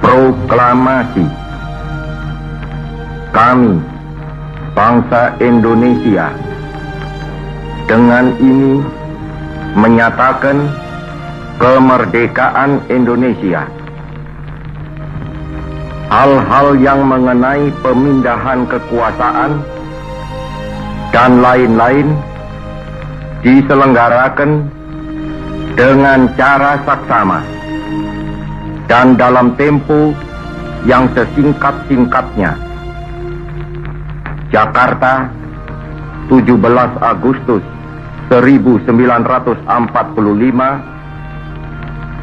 Proklamasi. Kami, bangsa Indonesia, dengan ini menyatakan kemerdekaan Indonesia. Hal-hal yang mengenai pemindahan kekuasaan dan lain-lain diselenggarakan dengan cara saksama dan dalam tempo yang sesingkat-singkatnya. Jakarta, 17 Agustus 1945,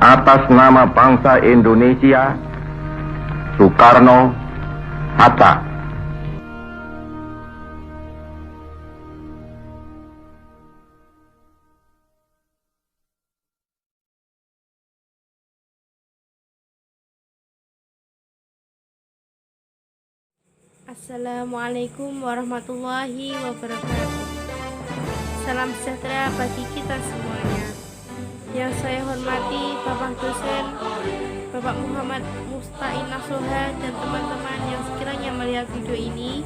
atas nama bangsa Indonesia, Soekarno-Hatta. Assalamualaikum warahmatullahi wabarakatuh. Salam sejahtera bagi kita semuanya. Yang saya hormati Bapak dosen, Bapak Muhammad Mustain Nasoha, dan teman-teman yang sekiranya melihat video ini.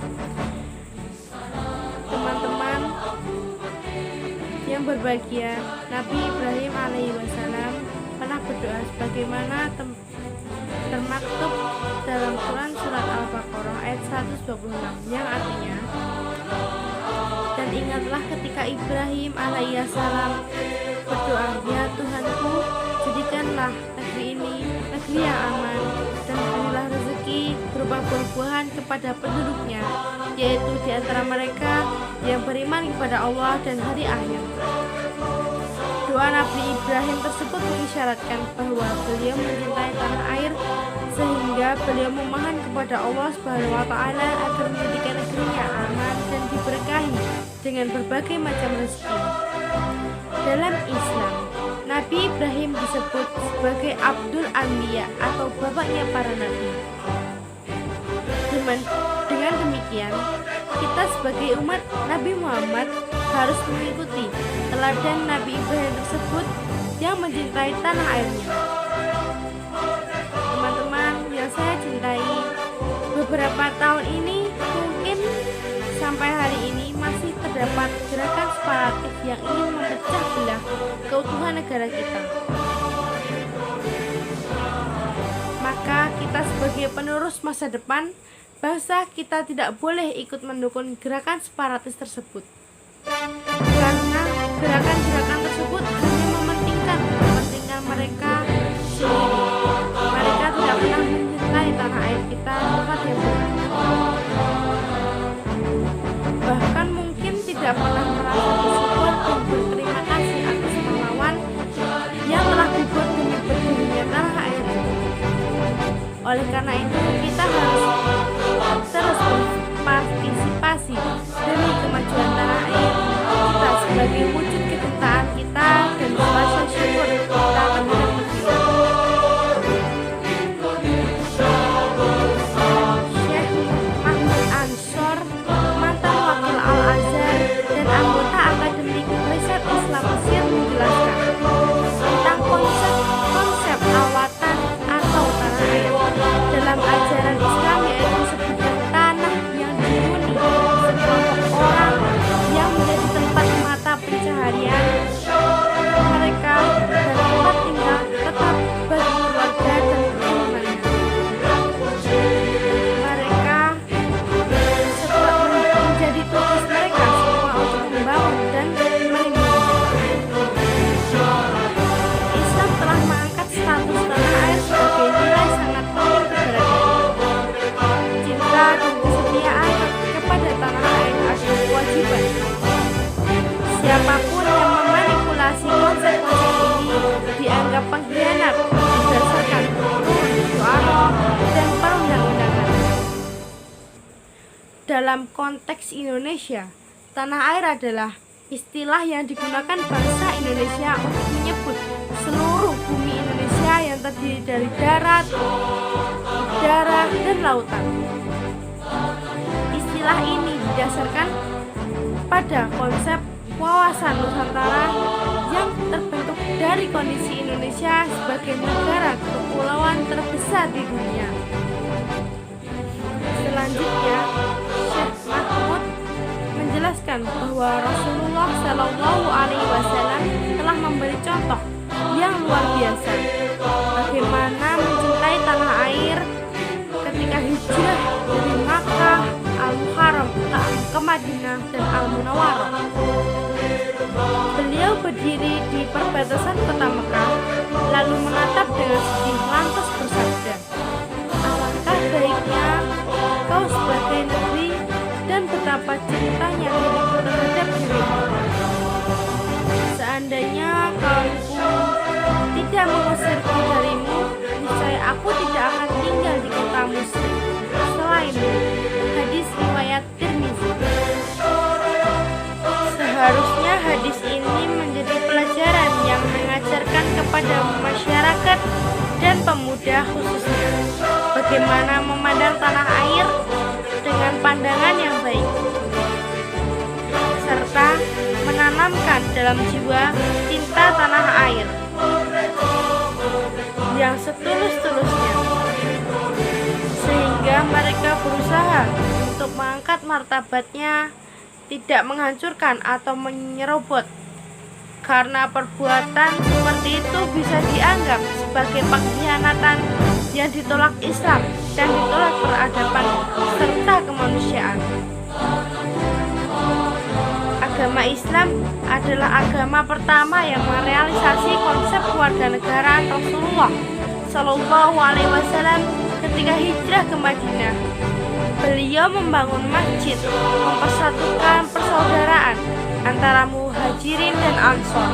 Teman-teman yang berbahagia, Nabi Ibrahim alaihi wasallam pernah berdoa sebagaimana termaktub dalam Quran surat Al-Baqarah ayat 126 yang artinya, dan ingatlah ketika Ibrahim alaihissalam berdoa, ya Tuhanku, jadikanlah negeri ini negeri yang aman dan berilah rezeki berupa buah-buahan kepada penduduknya, yaitu di antara mereka yang beriman kepada Allah dan hari akhir. Doa Nabi Ibrahim tersebut mengisyaratkan bahwa beliau mencintai tanah air, sehingga beliau memohon kepada Allah Subhanahu wa Ta'ala agar menjadikan negerinya aman dan diberkahi dengan berbagai macam rezeki. Dalam Islam, Nabi Ibrahim disebut sebagai Abdul Anbiya atau bapaknya para nabi. Dengan demikian, kita sebagai umat Nabi Muhammad harus mengikuti teladan Nabi Ibrahim tersebut yang mencintai tanah airnya. Teman-teman yang saya cintai, beberapa tahun ini mungkin sampai hari ini masih terdapat gerakan separatif yang ingin memecah belah keutuhan negara kita. Maka kita sebagai penerus masa depan bangsa kita tidak boleh ikut mendukung gerakan separatis tersebut, karena gerakan-gerakan tersebut hanya mementingkan kepentingan mereka sendiri. Mereka tidak pernah mencintai tanah air kita tempat yang benar, bahkan mungkin tidak pernah merasa bersyukur dan berterima kasih atas pahlawan yang telah gugur demi berdirinya tanah air. Oleh karena itu, kita harus terus berpartisipasi demi kemajuan tanah air kita sebagai wujud kecintaan kita dan rasa syukur kita terhadap negeri. Syekh Mahmud Ansor, mantan wakil Al-Azhar dan anggota Akademi Riset Islam Mesir, menjelaskan tentang konsep al-watan atau tanah air dalam ajaran Islam, yaitu disebutkan tanah yang dihuni sekelompok orang yang menjadi tempat mata pencaharian mereka dan tempat tinggal tetap bagi keluarga dan keturunannya. Mereka setelah menjadi tugas mereka semua untuk membangun dan melindungi. Islam telah mengangkat status tanah air sebagai nilai sangat penting keberadaan. Cinta dan kesetiaan kepada tanah air adalah kewajiban. Siapapun yang memanipulasi konsep-konsep ini dianggap pengkhianat berdasarkan doa dan perundang-undangan. Dalam konteks Indonesia, tanah air adalah istilah yang digunakan bangsa Indonesia untuk menyebut seluruh bumi Indonesia yang terdiri dari darat, udara, dan lautan. Istilah ini didasarkan pada konsep wawasan Nusantara yang terbentuk dari kondisi Indonesia sebagai negara kepulauan terbesar di dunia. Selanjutnya, Syekh Mahmud menjelaskan bahwa Rasulullah Shallallahu Alaihi Wasallam telah memberi contoh yang luar biasa bagaimana mencintai tanah air ketika hijrah dari Makkah Al-Mukarram ke Madinah dan Al-Munawwarah. Beliau berdiri di perbatasan kota Mekah lalu menatap dengan sedih lantas bersabda, "Alangkah baiknya kau sebagai negeri dan betapa cintanya diriku terhadap dirimu. Seandainya kaumku tidak mengusirku darimu, niscaya aku tidak akan tinggal di kota musyrik selainmu." Hadis riwayat Tirmizi. Seharusnya hadis ini menjadi pelajaran yang mengajarkan kepada masyarakat dan pemuda khususnya bagaimana memandang tanah air dengan pandangan yang baik, serta menanamkan dalam jiwa cinta tanah air yang setulus-tulusnya, sehingga mereka berusaha untuk mengangkat martabatnya, tidak menghancurkan atau menyerobot, karena perbuatan seperti itu bisa dianggap sebagai pengkhianatan yang ditolak Islam dan ditolak peradaban serta kemanusiaan. Agama Islam adalah agama pertama yang merealisasi konsep kewarganegaraan Rasulullah Shallallahu Alaihi Wasallam ketika hijrah ke Madinah. Beliau membangun masjid, mempersatukan persaudaraan antara muhajirin dan ansor.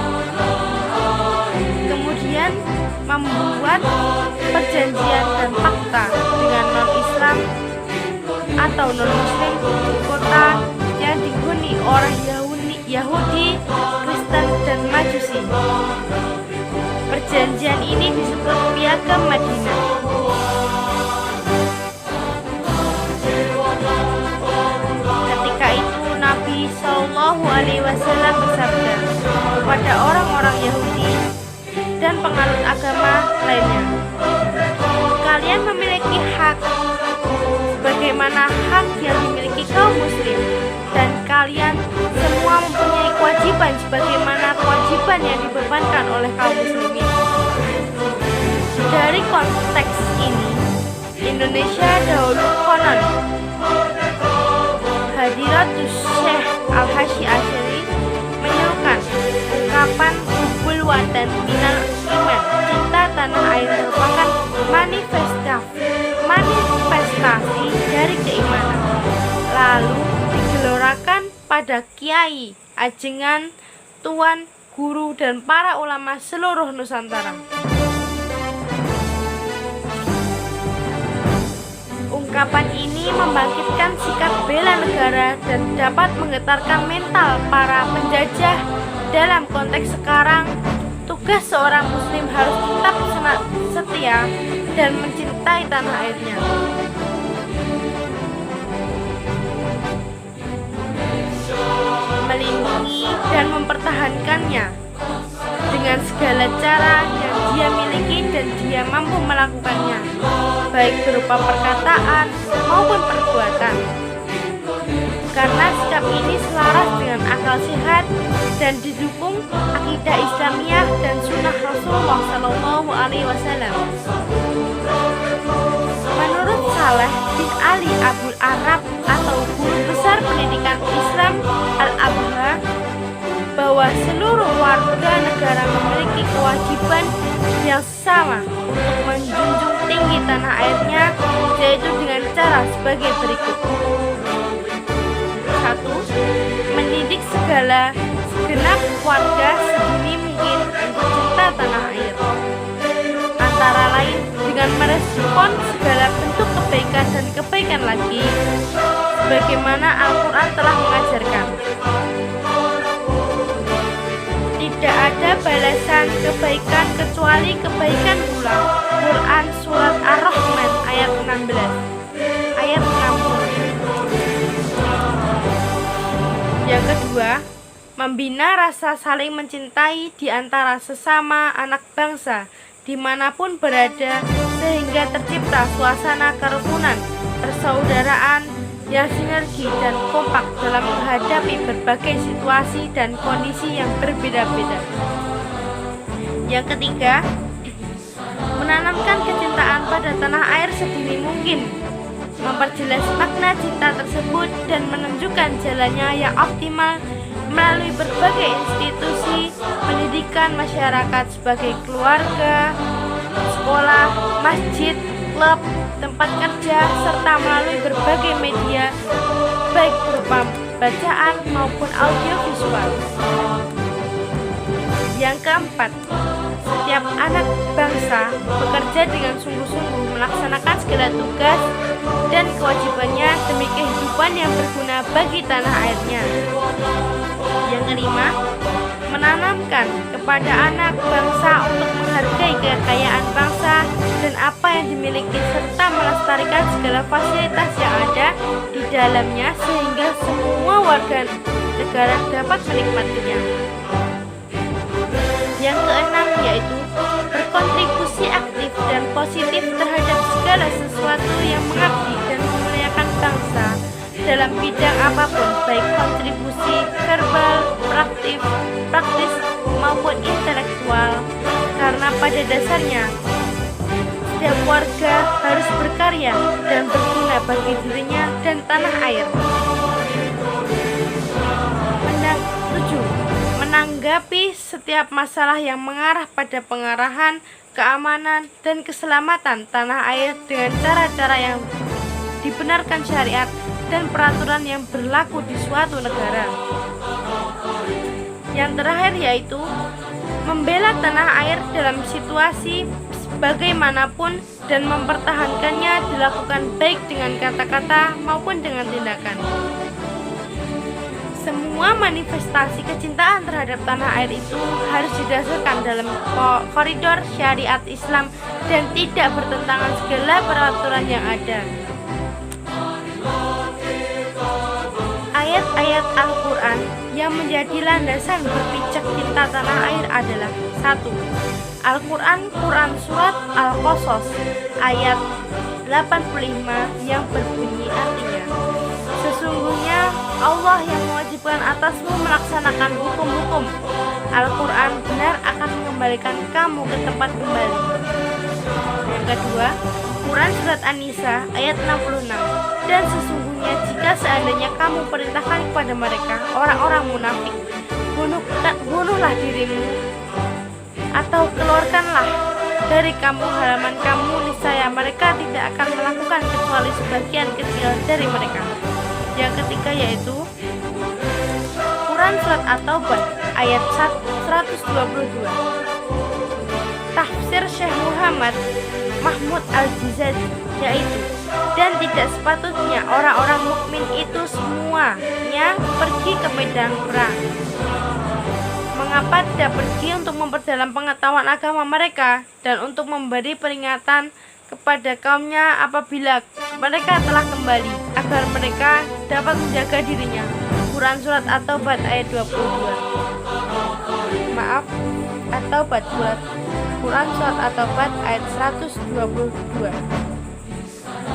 Kemudian membuat perjanjian dan fakta dengan non-Islam atau non-Muslim di kota yang dihuni orang Yahudi, Kristen, dan Majusi. Perjanjian ini disebut Piagam Madinah. Ketika itu Nabi Shallallahu Alaihi Wasallam bersabda kepada orang-orang Yahudi dan penganut agama lainnya, "Kalian memiliki hak sebagaimana hak yang dimiliki kaum muslim, dan kalian semua mempunyai kewajiban sebagaimana kewajiban yang dibebankan oleh kaum muslimin." Dari konteks ini, Indonesia dahulu konon Hadiratus Syekh Al-Hasyim Asy'ari menyerukan ungkapan hubul watan minal iman, cinta tanah air merupakan manifestasi dari keimanan, lalu digelorakan pada kiai, ajengan, tuan, guru, dan para ulama seluruh Nusantara. Ungkapan ini membangkitkan sikap bela negara dan dapat menggetarkan mental para penjajah. Dalam konteks sekarang, tugas seorang muslim harus tetap setia dan mencintai tanah airnya. Melindungi dan mempertahankannya dengan segala cara yang dia miliki dan dia mampu melakukannya, baik berupa perkataan maupun perbuatan. Karena sikap ini selaras dengan akal sehat dan didukung akidah Islamiyah dan sunnah Rasulullah Shallallahu Alaihi Wasallam. Menurut Saleh bin Ali Abul Arab atau guru besar pendidikan Islam Al-Abha, bahwa seluruh warga negara memiliki kewajiban yang sama untuk menjunjung tinggi tanah airnya, yaitu dengan cara sebagai berikut. 1. Mendidik segenap warga sedini mungkin untuk cinta tanah air, antara lain dengan merespon segala bentuk kebaikan dan kebaikan lagi, sebagaimana Al-Quran telah mengajarkan. Tidak ada balasan kebaikan kecuali kebaikan pula. Quran Surat Ar-Rahman ayat 16, ayat 60. Yang kedua, membina rasa saling mencintai di antara sesama anak bangsa dimanapun berada, sehingga tercipta suasana kerukunan, persaudaraan yang sinergi dan kompak dalam menghadapi berbagai situasi dan kondisi yang berbeda-beda. Yang ketiga, menanamkan kecintaan pada tanah air sedini mungkin, memperjelas makna cinta tersebut dan menunjukkan jalannya yang optimal melalui berbagai institusi pendidikan masyarakat sebagai keluarga, sekolah, masjid, klub, tempat kerja, serta melalui berbagai media baik berupa bacaan maupun audiovisual. Yang keempat, setiap anak bangsa bekerja dengan sungguh-sungguh melaksanakan segala tugas dan kewajibannya demi kehidupan yang berguna bagi tanah airnya. Yang kelima, menanamkan kepada anak bangsa untuk menghargai kekayaan bangsa dan apa yang dimiliki serta melestarikan segala fasilitas yang ada di dalamnya sehingga semua warga negara dapat menikmatinya. Yang keenam yaitu berkontribusi aktif dan positif terhadap segala sesuatu yang mengabdi dan memuliakan bangsa dalam bidang apapun, baik kontribusi verbal, praktis maupun intelektual, karena pada dasarnya setiap warga harus berkarya dan berguna bagi dirinya dan tanah air. Menanggapi setiap masalah yang mengarah pada pengarahan, keamanan, dan keselamatan tanah air dengan cara-cara yang dibenarkan syariat dan peraturan yang berlaku di suatu negara. Yang terakhir yaitu membela tanah air dalam situasi bagaimanapun dan mempertahankannya dilakukan baik dengan kata-kata maupun dengan tindakan. Semua manifestasi kecintaan terhadap tanah air itu harus didasarkan dalam koridor syariat Islam dan tidak bertentangan segala peraturan yang ada. Ayat-ayat Al-Quran yang menjadi landasan berpijak cinta tanah air adalah 1. Al-Quran Surat Al-Qasas ayat 85 yang berbunyi artinya, sesungguhnya Allah yang mewajibkan atasmu melaksanakan hukum-hukum. Al-Quran benar akan mengembalikan kamu ke tempat kembali. Yang kedua, Quran Surat An-Nisa ayat 66, dan sesungguhnya jika seandainya kamu perintahkan kepada mereka, orang-orang munafik, bunuhlah dirimu atau keluarkanlah dari kamu halaman kamu, niscaya mereka tidak akan melakukan kecuali sebagian kecil dari mereka. Yang ketiga yaitu Quran Surat At-Taubah ayat 122. Tafsir Syekh Muhammad Mahmud Al-Jizali yaitu, dan tidak sepatutnya orang-orang mukmin itu semuanya pergi ke medan perang. Mengapa tidak pergi untuk memperdalam pengetahuan agama mereka dan untuk memberi peringatan kepada kaumnya apabila mereka telah kembali, agar mereka dapat menjaga dirinya. Quran Surat At-Taubah ayat 22. Quran Surat At-Taubah ayat 122.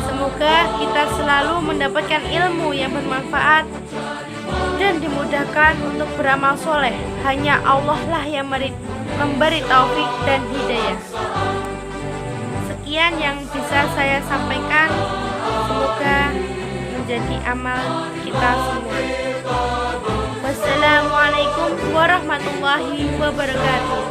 Semoga kita selalu mendapatkan ilmu yang bermanfaat dan dimudahkan untuk beramal soleh. Hanya Allah lah yang memberi taufik dan hidayah. Sekian yang bisa saya sampaikan, semoga menjadi amal kita semua. Wassalamualaikum warahmatullahi wabarakatuh.